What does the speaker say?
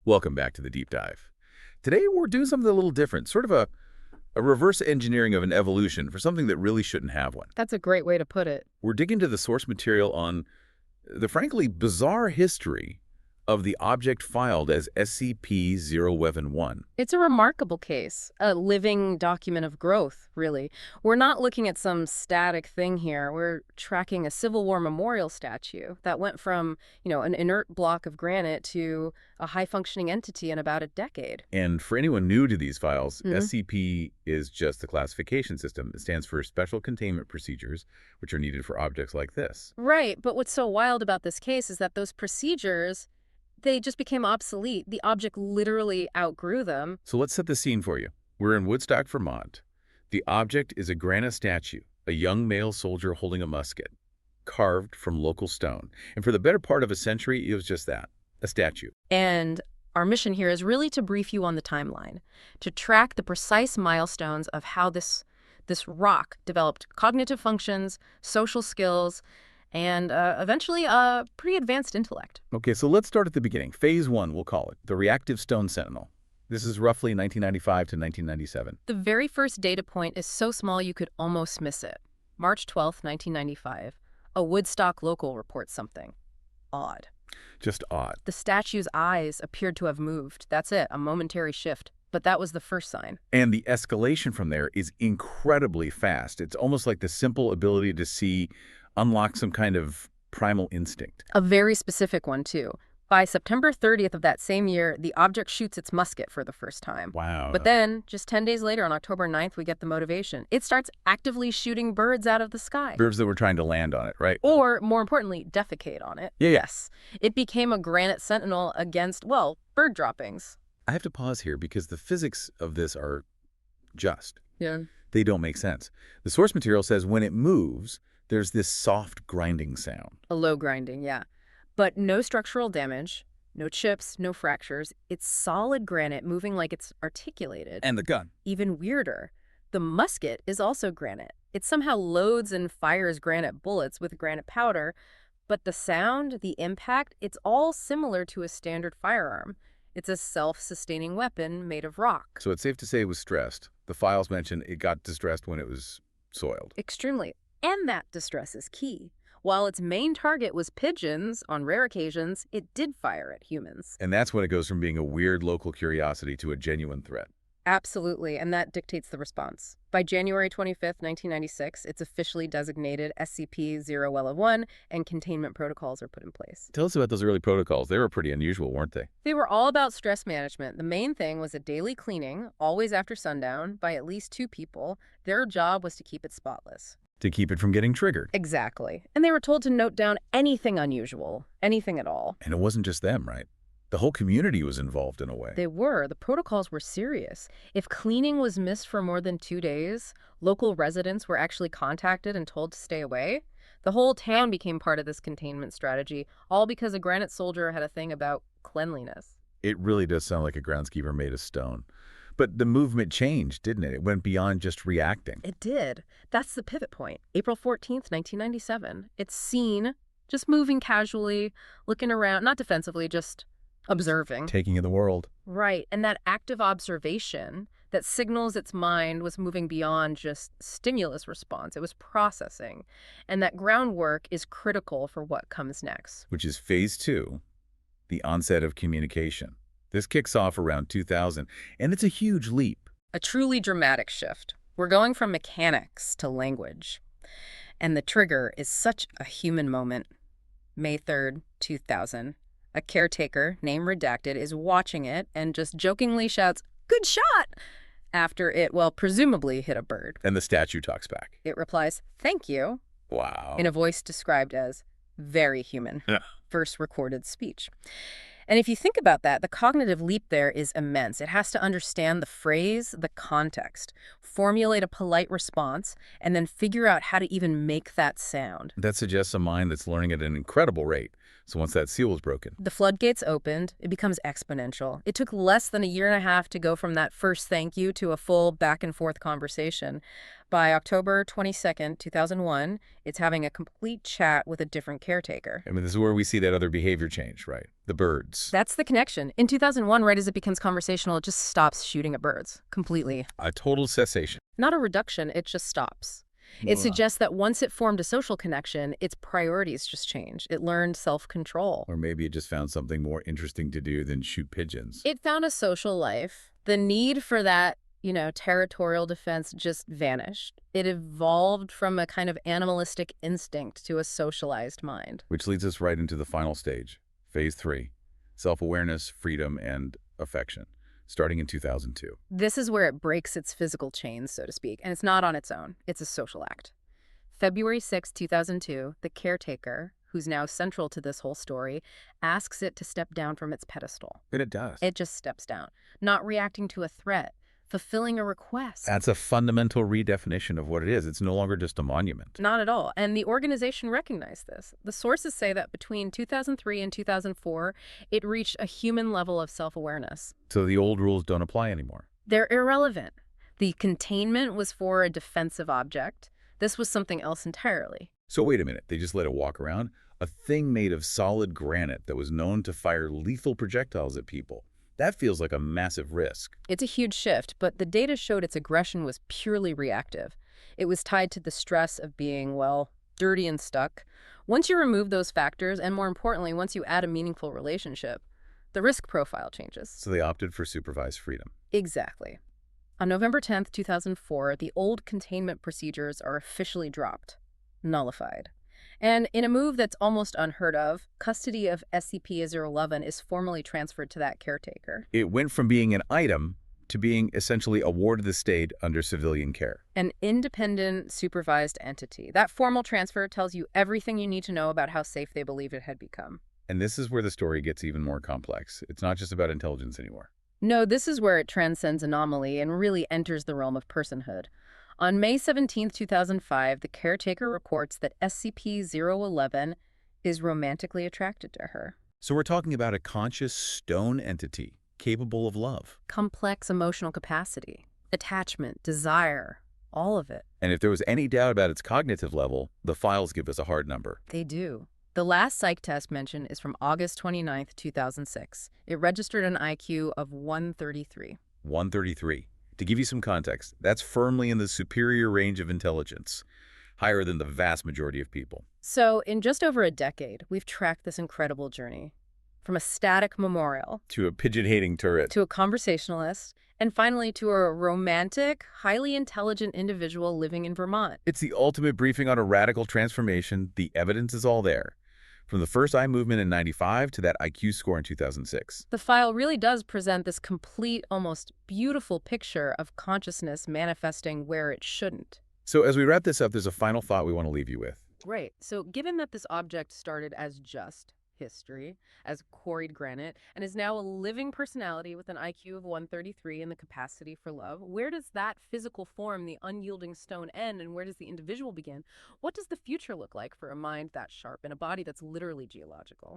Welcome back to the Deep Dive. Today we're doing something a little different, sort of a reverse engineering of an evolution for something that really shouldn't have one. That's a great way to put it. We're digging into the source material on the frankly bizarre history of the object filed as SCP-011. It's a remarkable case, a living document of growth, really. We're not looking at some static thing here. We're tracking a Civil War memorial statue that went from, an inert block of granite to a high-functioning entity in about a decade. And for anyone new to these files, SCP is just the classification system. It stands for Special Containment Procedures, which are needed for objects like this. Right, but what's so wild about this case is that those procedures, they just became obsolete. The object literally outgrew them. So let's set the scene for you. We're in Woodstock, Vermont. The object is a granite statue, a young male soldier holding a musket, carved from local stone. And for the better part of a century, it was just that, a statue. And our mission here is really to brief you on the timeline, to track the precise milestones of how this rock developed cognitive functions, social skills, and eventually a pretty advanced intellect. Okay, so let's start at the beginning. Phase 1, we'll call it, the reactive stone sentinel. This is roughly 1995 to 1997. The very first data point is so small you could almost miss it. March 12th, 1995. A Woodstock local reports something odd. Just odd. The statue's eyes appeared to have moved. That's it, a momentary shift. But that was the first sign. And the escalation from there is incredibly fast. It's almost like the simple ability to see unlock some kind of primal instinct. A very specific one, too. By September 30th of that same year, the object shoots its musket for the first time. Wow. But then, just 10 days later, on October 9th, we get the motivation. It starts actively shooting birds out of the sky. Birds that were trying to land on it, right? Or, more importantly, defecate on it. Yeah. Yes. It became a granite sentinel against, bird droppings. I have to pause here because the physics of this are just. Yeah. They don't make sense. The source material says when it moves, there's this soft grinding sound. A low grinding, yeah. But no structural damage, no chips, no fractures. It's solid granite moving like it's articulated. And the gun. Even weirder, the musket is also granite. It somehow loads and fires granite bullets with granite powder, but the sound, the impact, it's all similar to a standard firearm. It's a self-sustaining weapon made of rock. So it's safe to say it was stressed. The files mention it got distressed when it was soiled. Extremely. And that distress is key. While its main target was pigeons, on rare occasions, it did fire at humans. And that's when it goes from being a weird local curiosity to a genuine threat. Absolutely, and that dictates the response. By January 25th, 1996, it's officially designated SCP-011, and containment protocols are put in place. Tell us about those early protocols. They were pretty unusual, weren't they? They were all about stress management. The main thing was a daily cleaning, always after sundown, by at least 2 people. Their job was to keep it spotless. To keep it from getting triggered. Exactly. And they were told to note down anything unusual, anything at all. And it wasn't just them, right? The whole community was involved in a way. They were. The protocols were serious. If cleaning was missed for more than 2 days, local residents were actually contacted and told to stay away. The whole town became part of this containment strategy, all because a granite soldier had a thing about cleanliness. It really does sound like a groundskeeper made of stone. But the movement changed, didn't it? It went beyond just reacting. It did. That's the pivot point. April 14th, 1997. It's seen, just moving casually, looking around, not defensively, just observing. Taking in the world. Right. And that active observation that signals its mind was moving beyond just stimulus response. It was processing. And that groundwork is critical for what comes next. Which is phase 2, the onset of communication. This kicks off around 2000, and it's a huge leap. A truly dramatic shift. We're going from mechanics to language. And the trigger is such a human moment. May 3rd, 2000. A caretaker, name redacted, is watching it and just jokingly shouts, "Good shot!" after it, presumably hit a bird. And the statue talks back. It replies, "Thank you," Wow. in a voice described as very human. Yeah. First recorded speech. And if you think about that, the cognitive leap there is immense. It has to understand the phrase, the context, formulate a polite response, and then figure out how to even make that sound. That suggests a mind that's learning at an incredible rate. So once that seal was broken, The floodgates opened, it becomes exponential. It took less than a year and a half to go from that first thank you to a full back and forth conversation. By October 22nd, 2001, it's having a complete chat with a different caretaker. I mean, this is where we see that other behavior change, right? The birds. That's the connection. In 2001, right as it becomes conversational, it just stops shooting at birds completely. A total cessation. Not a reduction, it just stops. It Ugh. suggests that once it formed a social connection, its priorities just changed. It learned self-control. Or maybe it just found something more interesting to do than shoot pigeons. It found a social life. The need for that, territorial defense just vanished. It evolved from a kind of animalistic instinct to a socialized mind. Which leads us right into the final stage, phase 3, self-awareness, freedom, and affection, starting in 2002. This is where it breaks its physical chains, so to speak, and it's not on its own. It's a social act. February 6, 2002, the caretaker, who's now central to this whole story, asks it to step down from its pedestal. And it does. It just steps down, not reacting to a threat, fulfilling a request. That's a fundamental redefinition of what it is. It's no longer just a monument. Not at all. And the organization recognized this. The sources say that between 2003 and 2004, it reached a human level of self-awareness. So the old rules don't apply anymore. They're irrelevant. The containment was for a defensive object. This was something else entirely. So wait a minute, they just let it walk around? A thing made of solid granite that was known to fire lethal projectiles at people. That feels like a massive risk. It's a huge shift, but the data showed its aggression was purely reactive. It was tied to the stress of being, well, dirty and stuck. Once you remove those factors, and more importantly, once you add a meaningful relationship, the risk profile changes. So they opted for supervised freedom. Exactly. On November 10th, 2004, the old containment procedures are officially dropped, nullified. And in a move that's almost unheard of, custody of SCP-011 is formally transferred to that caretaker. It went from being an item to being essentially a ward of the state under civilian care. An independent, supervised entity. That formal transfer tells you everything you need to know about how safe they believed it had become. And this is where the story gets even more complex. It's not just about intelligence anymore. No, this is where it transcends anomaly and really enters the realm of personhood. On May 17, 2005, the caretaker reports that SCP-011 is romantically attracted to her. So we're talking about a conscious stone entity capable of love. Complex emotional capacity, attachment, desire, all of it. And if there was any doubt about its cognitive level, the files give us a hard number. They do. The last psych test mentioned is from August 29, 2006. It registered an IQ of 133. 133. To give you some context, that's firmly in the superior range of intelligence, higher than the vast majority of people. So, in just over a decade, we've tracked this incredible journey. From a static memorial To a pigeon-hating turret. to a conversationalist, and finally to a romantic, highly intelligent individual living in Vermont. It's the ultimate briefing on a radical transformation. The evidence is all there. From the first eye movement in '95 to that IQ score in 2006. The file really does present this complete, almost beautiful picture of consciousness manifesting where it shouldn't. So as we wrap this up, there's a final thought we want to leave you with. Right. So given that this object started as just history, as quarried granite, and is now a living personality with an IQ of 133 and the capacity for love, where does that physical form, the unyielding stone, end, and where does the individual begin? What does the future look like for a mind that sharp and a body that's literally geological?